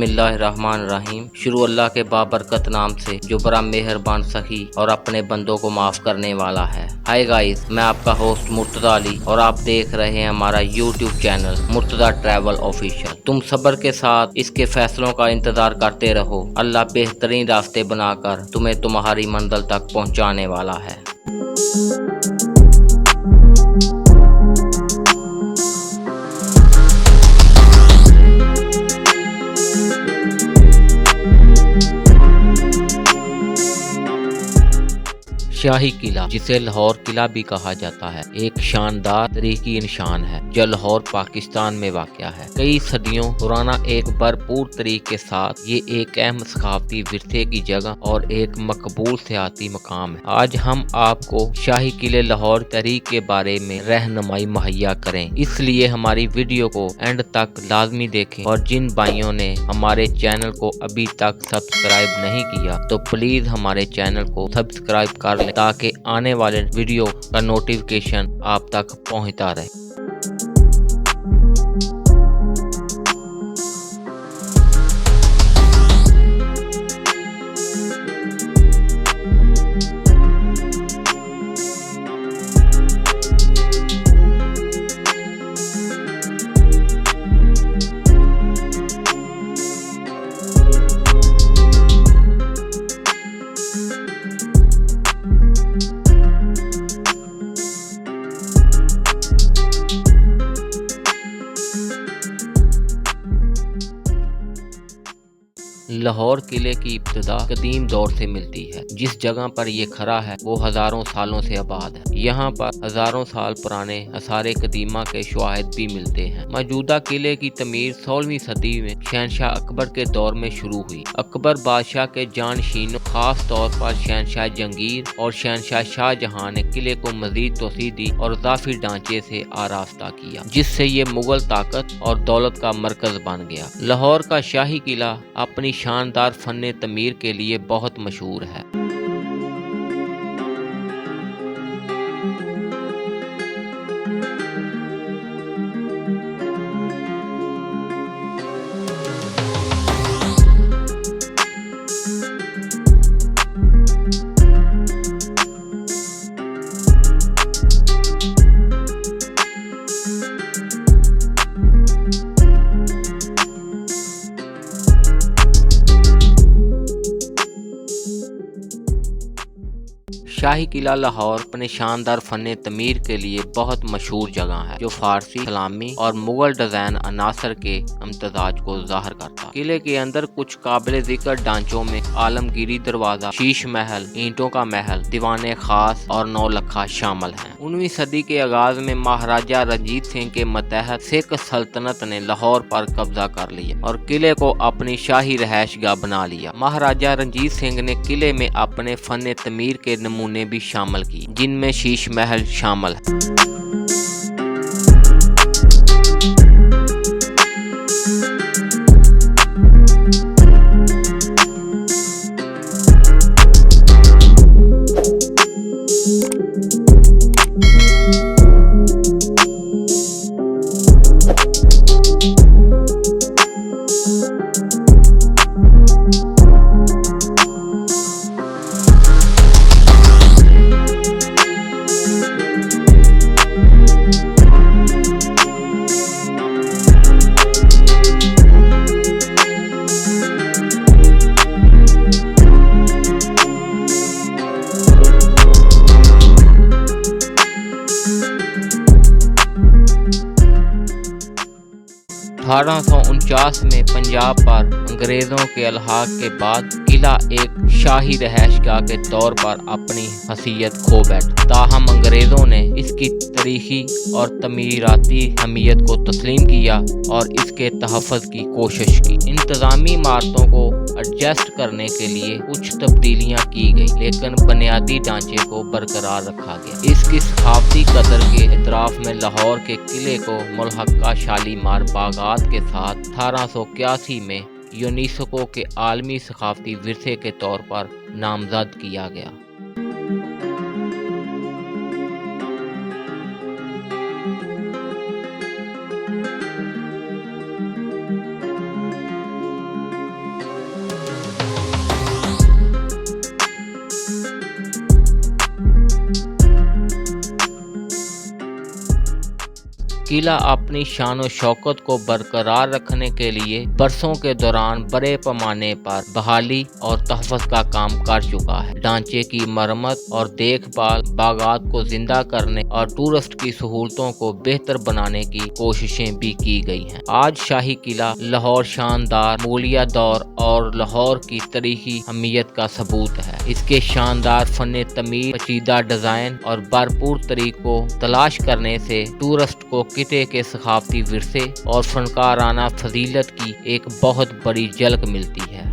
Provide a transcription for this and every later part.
बिस्मिल्लाहिर्रहमानिर्रहीम। शुरू अल्लाह के बाबरकत नाम से जो बड़ा मेहरबान सखी और अपने बंदों को माफ़ करने वाला है। हाय गाइस, मैं आपका होस्ट मुर्तदा अली और आप देख रहे हैं हमारा यूट्यूब चैनल मुर्तदा ट्रैवल ऑफिशियल। तुम सब्र के साथ इसके फैसलों का इंतजार करते रहो। अल्लाह बेहतरीन रास्ते बनाकर तुम्हें तुम्हारी मंजिल तक पहुंचाने वाला है। शाही किला, जिसे लाहौर किला भी कहा जाता है, एक शानदार तरीकी निशान है जो लाहौर पाकिस्तान में वाक़या है। कई सदियों पुराना एक भरपूर तरीके के साथ ये एक अहम सकाफती विरसे की जगह और एक मकबूल सियाती मकाम है। आज हम आपको शाही किले लाहौर तरीक के बारे में रहनुमाई मुहैया करें, इसलिए हमारी वीडियो को एंड तक लाजमी देखें। और जिन भाइयों ने हमारे चैनल को अभी तक सब्सक्राइब नहीं किया तो प्लीज हमारे चैनल को सब्सक्राइब कर लें ताकि आने वाले वीडियो का नोटिफिकेशन आप तक पहुंचता रहे। लाहौर किले की इब्तिदा कदीम दौर से मिलती है। जिस जगह पर ये खड़ा है वो हजारों सालों से आबाद है। यहाँ पर हजारों साल पुराने आसारे कदीमा के शवाहिद भी मिलते हैं। मौजूदा किले की तमीर 16वीं सदी में शहनशाह अकबर के दौर में शुरू हुई। अकबर बादशाह के जानशीनों खास तौर पर शहनशाह जहांगीर और शहनशाह शाहजहां ने किले को मजीद तोसी दी और इजाफी ढांचे से आरास्ता किया, जिससे ये मुगल ताकत और दौलत का मरकज बन गया। लाहौर का शाही किला अपनी शानदार फन्ने तमीर के लिए बहुत मशहूर है। शाही किला लाहौर अपने शानदार फने तमीर के लिए बहुत मशहूर जगह है, जो फारसी, इस्लामी और मुगल डिजाइन अनासर के इम्तजाज को जाहिर करता है। किले के अंदर कुछ काबिल जिक्र ढांचों में आलमगीरी दरवाजा, शीश महल, ईंटों का महल, दीवाने खास और नौलखा शामिल हैं। 19वीं सदी के आगाज में महाराजा रंजीत सिंह के मतहत सिख सल्तनत ने लाहौर पर कब्जा कर लिया और किले को अपनी शाही रहायशगाह बना लिया। महाराजा रंजीत सिंह ने किले में अपने फन तमीर के नमूने भी शामिल की, जिनमें शीश महल शामिल है। (1849) में पंजाब पर अंग्रेजों के अलहाक के बाद किला एक शाही रहायशगाह के तौर पर अपनी हसीयत खो बैठा। ताहम अंग्रेजों ने इसकी तारीखी और तमीराती अहमियत को तस्लीम किया और इसके तहफ़्फ़ुज़ की कोशिश की। इंतज़ामी इमारतों को एडजस्ट करने के लिए कुछ तब्दीलियाँ की गई, लेकिन बुनियादी ढांचे को बरकरार रखा गया। इसकी सकाफती कदर के एतराफ़ में लाहौर के किले को मुल्हक़ा शालीमार बागात के साथ 1881 में यूनेस्को के आलमी सकाफती विरसे के तौर पर नामजद किया गया। किला अपनी शान शौकत को बरकरार रखने के लिए बरसों के दौरान बड़े पैमाने पर बहाली और तहफ़्फ़ुज़ का काम कर चुका है। ढांचे की मरम्मत और देखभाल, बागात को जिंदा करने और टूरिस्ट की सहूलतों को बेहतर बनाने की कोशिशें भी की गई हैं। आज शाही किला लाहौर शानदार मुगलिया दौर और लाहौर की तारीखी अहमियत का सबूत है। इसके शानदार फन तमीर, पेचीदा डिजाइन और भरपूर तरीकों तलाश करने से टूरिस्ट को किले के सकाफती विरसे और फनकाराना फजीलत की एक बहुत बड़ी झलक मिलती है।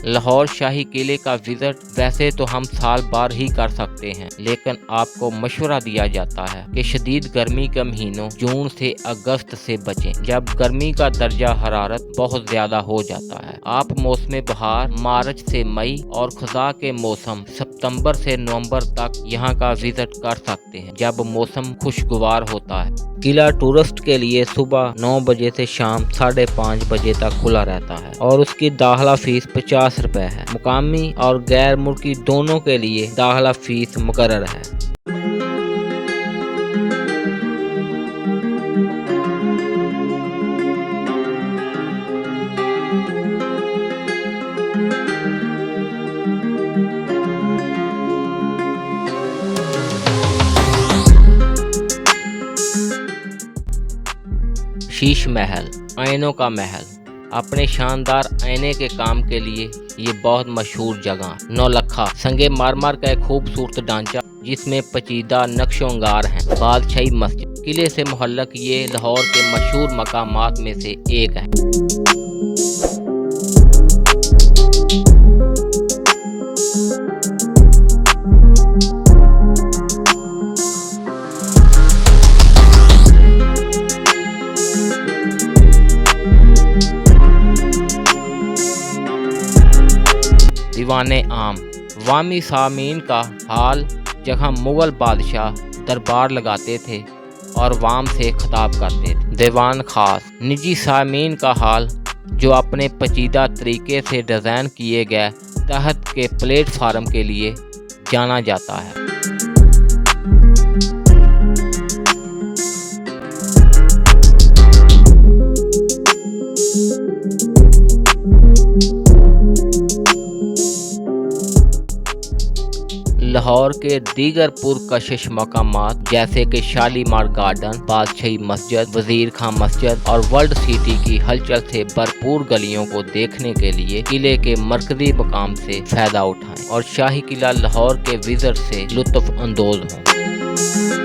लाहौर शाही किले का विजिट वैसे तो हम साल बार ही कर सकते हैं, लेकिन आपको मशवरा दिया जाता है कि शदीद गर्मी के महीनों जून से अगस्त से बचें, जब गर्मी का दर्जा हरारत बहुत ज्यादा हो जाता है। आप मौसम बहार मार्च से मई और खज़ा के मौसम सितंबर से नवंबर तक यहाँ का विजिट कर सकते हैं, जब मौसम खुशगवार होता है। किला टूरिस्ट के लिए सुबह 9 बजे से शाम 5:30 बजे तक खुला रहता है और उसकी दाखिला फीस 50 रुपए है। मुकामी और गैर मुल्की दोनों के लिए दाखिला फीस मुकर्रर है। शीश महल, आइनों का महल। अपने शानदार आईने के काम के लिए ये बहुत मशहूर जगह। नौलखा संगे मारमार का एक खूबसूरत ढांचा जिसमें पेचीदा नक्शोंगार हैं। बादशाही मस्जिद, किले से मुहल्लक ये लाहौर के मशहूर मकामात में से एक है। दीवाने आम, वामी सामीन का हाल, जहाँ मुगल बादशाह दरबार लगाते थे और वाम से खिताब करते थे। दीवान खास, निजी सामीन का हाल, जो अपने पेचीदा तरीके से डिज़ाइन किए गए तहत के प्लेटफार्म के लिए जाना जाता है। लाहौर के दीगर पुरकशिश मकामात जैसे कि शालीमार गार्डन, बादशाही मस्जिद, वजीर खां मस्जिद और वर्ल्ड सिटी की हलचल से भरपूर गलियों को देखने के लिए किले के मरकजी मकाम से फायदा उठाएं और शाही किला लाहौर के विजिट से लुत्फ अंदोज हों।